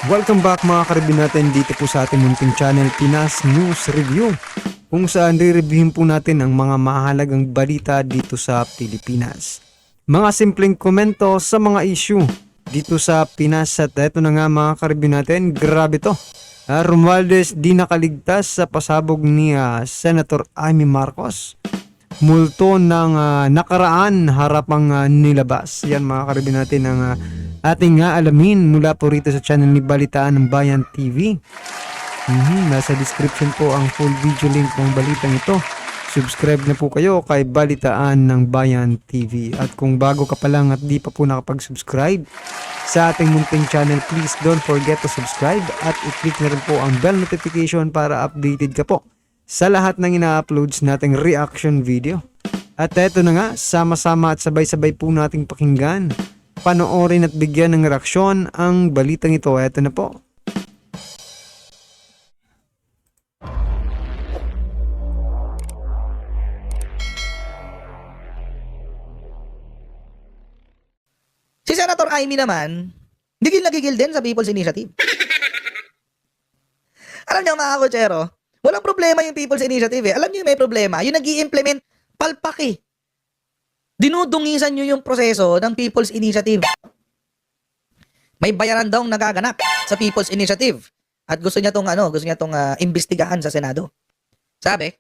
Welcome back mga karibin natin dito po sa ating munting channel Pinas News Review, kung saan re-reviewin po natin ang mga mahalagang balita dito sa Pilipinas. Mga simpleng komento sa mga issue dito sa Pinas at eto na nga mga karibin natin, grabe to. Romualdez di nakaligtas sa pasabog ni Senator Amy Marcos. Multo ng nakaraan harapang nilabas. Yan mga karibin natin ang ating alamin mula po rito sa channel ni Balitaan ng Bayan TV. Nasa description po ang full video link ng balitang ito. Subscribe na po kayo kay Balitaan ng Bayan TV. At kung bago ka pa lang at di pa po nakapag-subscribe sa ating munting channel, please don't forget to subscribe at i-click na rin po ang bell notification para updated ka po sa lahat ng ina-uploads nating reaction video. At eto na nga, sama-sama at sabay-sabay po nating pakinggan, panoorin at bigyan ng reaksyon ang balitang ito. Eto na po. Si Senator Amy naman, gigil na gigil din sa People's Initiative. Alam niyo mga kotsero, walang problema yung People's Initiative eh. Alam niyo may problema, yung nag-i-implement, palpak eh. Dinudungisan niyo yung proseso ng People's Initiative. May bayaran daw nagaganap sa People's Initiative. At gusto niya tong imbestigahan sa Senado. Sabi,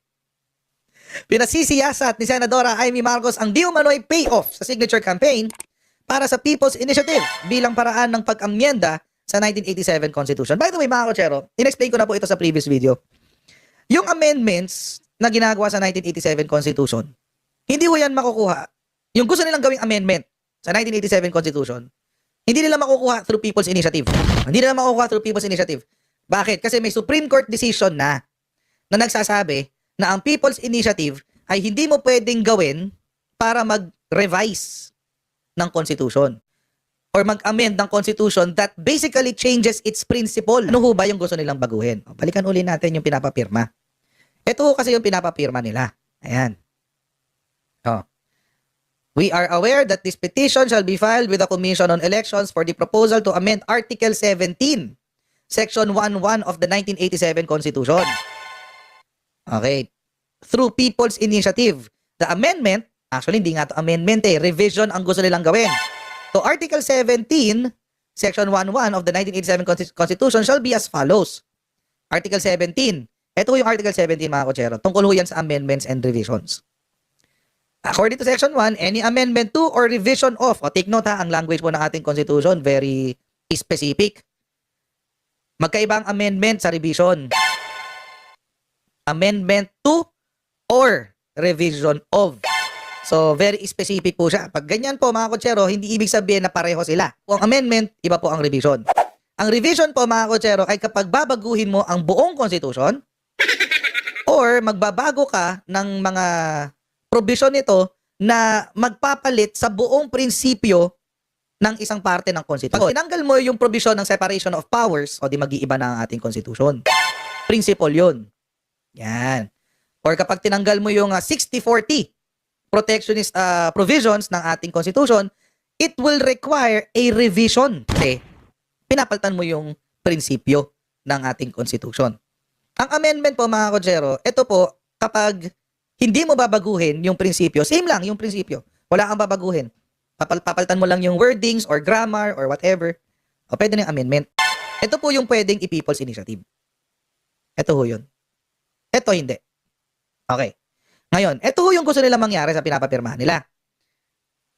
pinasisiyasat ni Senadora Amy Marcos ang di umano'y payoff sa signature campaign para sa People's Initiative bilang paraan ng pag-amyenda sa 1987 Constitution. By the way, mga kotsero, in-explain ko na po ito sa previous video. Yung amendments na ginagawa sa 1987 Constitution, hindi ho yan makukuha. Yung gusto nilang gawing amendment sa 1987 Constitution, hindi nila makukuha through People's Initiative. Hindi nila makukuha through People's Initiative. Bakit? Kasi may Supreme Court decision na nagsasabi na ang People's Initiative ay hindi mo pwedeng gawin para mag-revise ng Constitution or mag-amend ng Constitution that basically changes its principle. Ano ho ba yung gusto nilang baguhin? Balikan uli natin yung pinapapirma. Ito ho kasi yung pinapapirma nila. Ayan. We are aware that this petition shall be filed with the Commission on Elections for the proposal to amend Article 17, Section 11 of the 1987 Constitution. Okay. Through People's Initiative. The amendment, actually hindi nga ito amendment revision ang gusto nilang gawin. So Article 17, Section 11 of the 1987 Constitution shall be as follows. Article 17. Ito yung Article 17 mga kotsero. Tungkol ho yan sa amendments and revisions. According to Section 1, any amendment to or revision of, take note ha, ang language po ng ating Constitution, very specific. Magkaiba ang amendment sa revision. Amendment to or revision of. So, very specific po siya. Pag ganyan po mga kotsero, hindi ibig sabihin na pareho sila. Ang amendment, iba po ang revision. Ang revision po mga kotsero ay kapag babaguhin mo ang buong Constitution or magbabago ka ng mga provision nito na magpapalit sa buong prinsipyo ng isang parte ng Constitution. Pag tinanggal mo yung provision ng separation of powers, o di mag-iiba na ang ating Constitution. Principle yun. Yan. Or kapag tinanggal mo yung 60-40 protectionist provisions ng ating Constitution, it will require a revision. Kasi pinapalitan mo yung prinsipyo ng ating Constitution. Ang amendment po mga kotsero, ito po kapag hindi mo babaguhin yung prinsipyo, same lang yung prinsipyo. Wala kang babaguhin. Papalitan mo lang yung wordings or grammar or whatever. O pwede na yung amendment. Ito po yung pwedeng i-People's Initiative. Ito ho yun. Ito hindi. Okay. Ngayon, ito ho yung gusto nilang mangyari sa pinapapirmahan nila.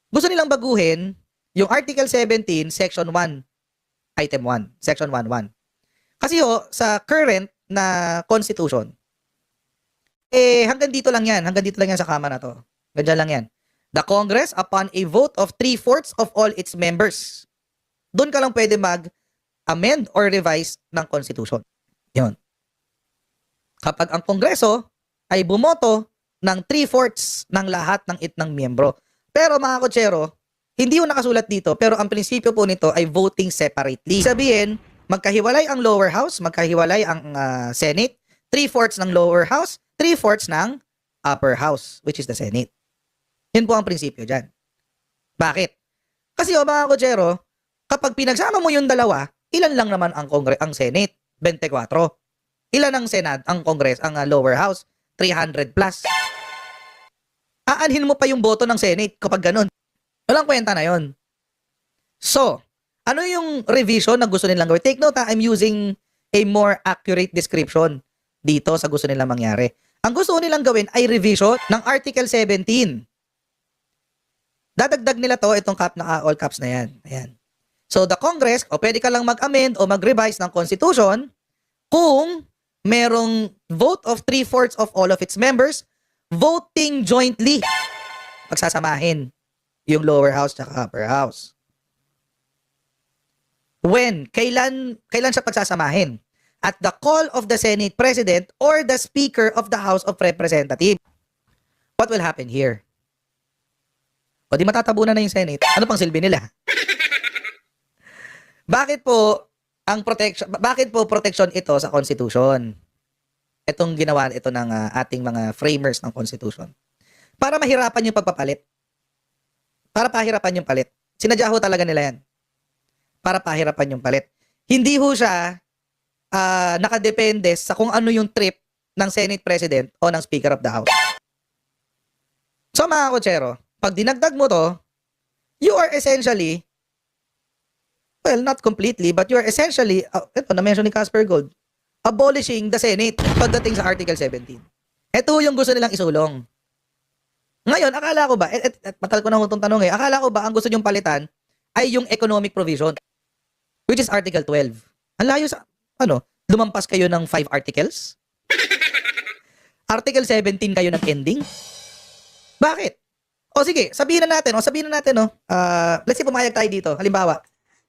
Gusto nilang baguhin yung Article 17, Section 1, Item 1, Section 1.1. Kasi ho, sa current na Constitution, hanggang dito lang yan. Hanggang dito lang yan sa kama na to. Ganyan lang yan. The Congress, upon a vote of 3/4 of all its members, doon ka lang pwede mag-amend or revise ng Constitution. Yun. Kapag ang Kongreso ay bumoto ng 3/4 ng lahat ng itnang miyembro. Pero mga kotsero, hindi yung nakasulat dito, pero ang prinsipyo po nito ay voting separately. Sabihin, magkahiwalay ang lower house, magkahiwalay ang Senate, 3/4 ng lower house, 3/4 ng upper house, which is the Senate. Yun po ang prinsipyo dyan. Bakit? Kasi mga kotsero, kapag pinagsama mo yung dalawa, ilan lang naman ang ang Senate? 24. Ilan ang Senate, ang Congress, ang lower house? 300 plus. Aanhin mo pa yung boto ng Senate kapag ganun. Walang kwenta na yon. So, ano yung revision na gusto nilang gawin? Take note, I'm using a more accurate description dito sa gusto nilang mangyari. Ang gusto nilang gawin ay revision ng Article 17. Dadagdag nila to, itong cap na all caps na yan. Ayan. So, the Congress, o pwede ka lang mag-amend o mag-revise ng Constitution kung merong vote of 3/4 of all of its members voting jointly. Pagsasamahin yung lower house at upper house. When? Kailan siya pagsasamahin? At the call of the Senate President or the Speaker of the House of Representatives. What will happen here? O di matatabunan na yung Senate. Ano pang silbi nila? Bakit po protection ito sa Constitution? Itong ginawa ito ng ating mga framers ng Constitution. Para mahirapan yung pagpapalit. Para pahirapan yung palit. Sinadya ho talaga nila yan. Para pahirapan yung palit. Hindi ho siya nakadepende sa kung ano yung trip ng Senate President o ng Speaker of the House. So mga kotsero, pag dinagdag mo to, you are essentially, well, not completely, but you are essentially, ito na-mention ni Casper Gold, abolishing the Senate pagdating sa Article 17. Ito yung gusto nilang isulong. Ngayon, akala ko ba, matal ko na itong tanong akala ko ba ang gusto nyong palitan ay yung economic provision, which is Article 12. Ang layo sa, lumampas kayo ng 5 articles? Article 17 kayo ng ending? Bakit? O sige, sabihin na natin, let's say pumayag tayo dito. Halimbawa,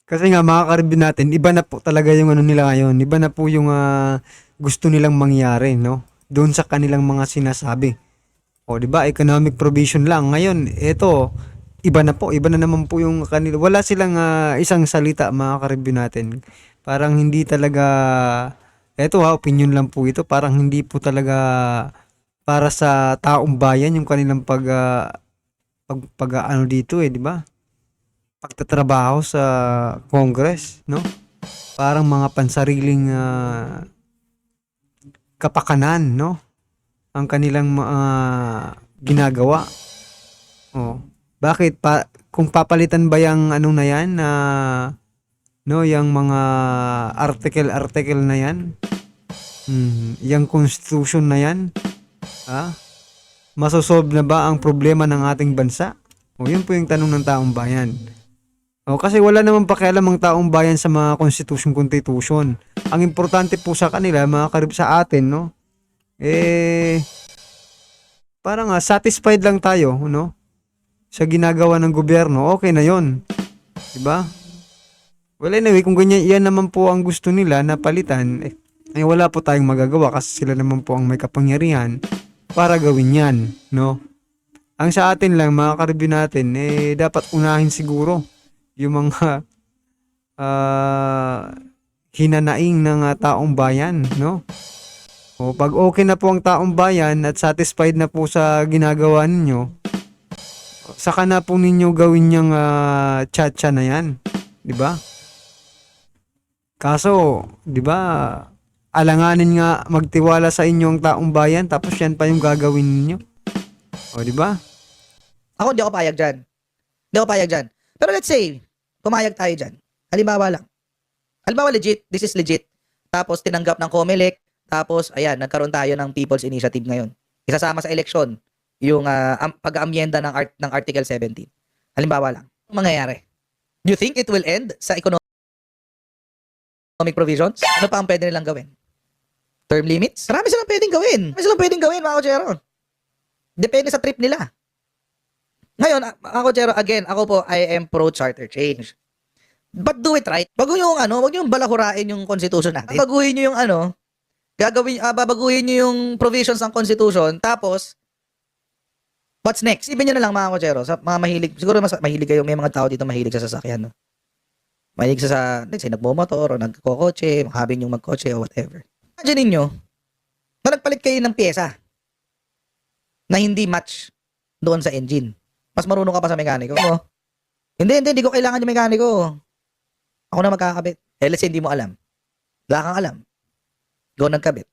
Kasi nga makakaribin natin, iba na po talaga yung ano nila ngayon. Iba na po yung gusto nilang mangyari, no? Doon sa kanilang mga sinasabi. O, di ba? Economic provision lang. Ngayon, eto, iba na naman po yung kanila. Wala silang isang salita, makakaribin natin. Parang hindi talaga, eto opinion lang po ito. Parang hindi po talaga para sa taong bayan yung kanilang ano dito di ba? Pagtatrabaho sa Congress, no? Parang mga pansariling kapakanan, no? Ang kanilang ginagawa. Oh, bakit kung papalitan ba yung anong na yan no, yung mga article na yan? Yung constitution na yan? Masosolve na ba ang problema ng ating bansa? O, yun po yung tanong ng taong bayan. O, kasi wala naman pakialam ang taong bayan sa mga constitution. Ang importante po sa kanila, mga karib sa atin, no? Parang satisfied lang tayo, no? Sa ginagawa ng gobyerno, okay na yon, diba? Well, anyway, kung ganyan, yan naman po ang gusto nila na palitan, wala po tayong magagawa kasi sila naman po ang may kapangyarihan para gawin yan, no? Ang sa atin lang, mga karibin natin, dapat unahin siguro yung mga hinanaing ng taong bayan, no? O pag okay na po ang taong bayan at satisfied na po sa ginagawa ninyo, saka na po ninyo gawin yung tsa-tsa na yan, di ba? Kaso, di ba, alanganin nga magtiwala sa inyo ang taong bayan tapos yan pa yung gagawin ninyo. O, di ba? ako hindi ako payag dyan. Pero let's say, pumayag tayo dyan. Halimbawa lang. Halimbawa legit, this is legit. Tapos tinanggap ng COMELEC, tapos ayan, nagkaroon tayo ng People's Initiative ngayon. Isasama sa eleksyon yung pag-aamyenda ng Article 17. Halimbawa lang. Ang mangyayari? Do you think it will end sa economic provisions? Ano pa ang pwede nilang gawin? Term limits? Marami silang pwedeng gawin, mga kotsero. Depende sa trip nila. Ngayon, mga kotsero, again, ako po, I am pro-charter change. But do it right. Wag yung wag yung balahurain yung constitution natin. Babaguhin niyo yung babaguhin niyo yung provisions ng constitution, tapos what's next? Isipin niyo na lang, mga kotsero, sa mga mahilig, siguro mas mahilig kayo, may mga tao dito mahilig sa sasakyan, no? Mahilig sa let's say, nagmomotor o nagkokotse, habing yung magkotse o whatever. Imagine niyo na nagpalit kayo ng pyesa na hindi match doon sa engine. Mas marunong ka pa sa mekaniko mo. Hindi ko kailangan yung mekaniko. Ako na magkakabit. Let's say hindi mo alam. Wala kang alam. Go nagkabit.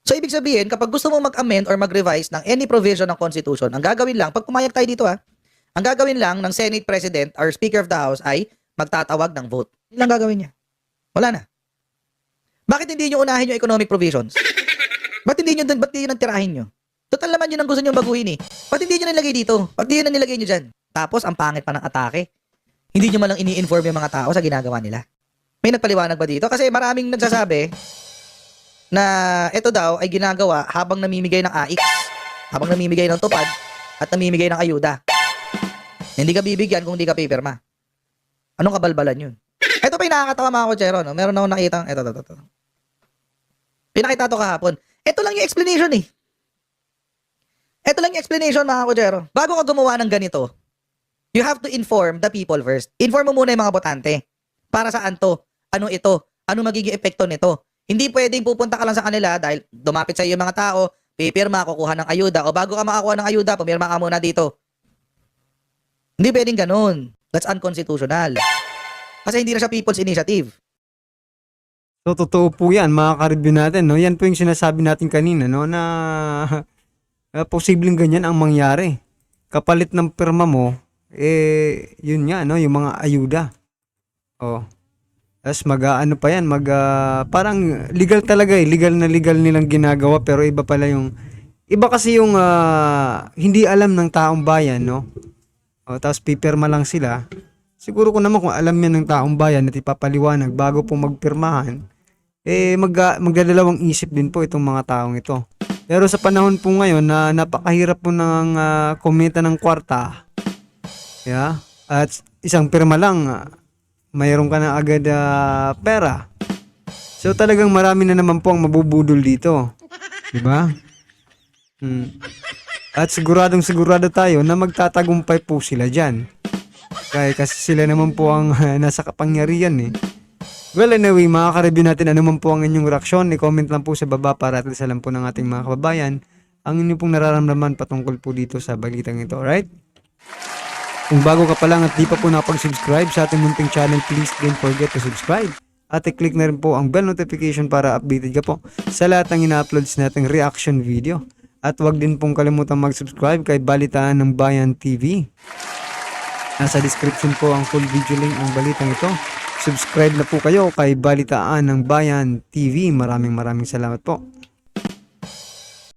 So, ibig sabihin, kapag gusto mo mag-amend or mag-revise ng any provision ng Constitution, ang gagawin lang, pag pumayag tayo dito ang gagawin lang ng Senate President or Speaker of the House ay magtatawag ng vote. Yun lang gagawin niya. Wala na. Bakit hindi nyo unahin yung economic provisions? Ba't hindi nyo tirahin nyo? Total naman yun ang gusto nyo baguhin eh. Ba't hindi nyo nilagay dito? Ba't hindi nyo nilagay nyo dyan? Tapos, ang pangit pa ng atake. Hindi nyo malang ini-inform yung mga tao sa ginagawa nila. May nagpaliwanag ba dito? Kasi maraming nagsasabi na ito daw ay ginagawa habang namimigay ng AIX, habang namimigay ng tupad, at namimigay ng ayuda. Hindi ka bibigyan kung hindi ka pipirma. Anong kabalbalan yun? Ito pa yung nakakatawa mga kotsero, no? Meron akong nakitang, ito. Pinakita to kahapon. Ito lang yung explanation eh. Ito lang yung explanation mga kotsero. Bago ka gumawa ng ganito, you have to inform the people first. Inform mo muna yung mga botante. Para saan to? Ano ito? Ano magiging epekto nito? Hindi pwedeng pupunta ka lang sa kanila dahil dumapit sa iyo yung mga tao, pipirma, kukuha ng ayuda, o bago ka makakuha ng ayuda, pumirma ka muna dito. Hindi pwedeng ganun. That's unconstitutional. Kasi hindi na siya people's initiative. So, totoo po yan, mga ka-review natin, no? Yan po yung sinasabi natin kanina, no? Na posibleng ganyan ang mangyari. Kapalit ng pirma mo, yun nga, no? Yung mga ayuda. Oh. Tapos ano pa yan, parang legal talaga eh. Legal na legal nilang ginagawa, pero iba pala yung, iba kasi yung hindi alam ng taong bayan, no? O, tapos pipirma lang sila. Siguro ko naman kung alam yan ng taong bayan at ipapaliwanag bago po magpirmahan, magdadalawang isip din po itong mga taong ito. Pero sa panahon po ngayon na napakahirap po ng kumita ng kwarta, yeah, at isang pirma lang, mayroon ka na agad pera. So talagang marami na naman po ang mabubudol dito. Diba? At siguradong sigurado tayo na magtatagumpay po sila dyan. Kasi sila naman po ang nasa kapangyarihan eh. Well, anyway, mga ka-review natin, ano man po ang inyong reaksyon, i-comment lang po sa baba para at least alam po ng ating mga kababayan ang inyong pong nararamdaman patungkol po dito sa balitang ito, alright? Kung bago ka pa lang at di pa po nakapag-subscribe sa ating munting channel, please don't forget to subscribe. At i-click na rin po ang bell notification para updated ka po sa lahat ng ina-uploads nating reaction video. At wag din pong kalimutan mag-subscribe kay Balitaan ng Bayan TV. Nasa description po ang full video link ng balitang ito. Subscribe na po kayo kay Balitaan ng Bayan TV. Maraming salamat po.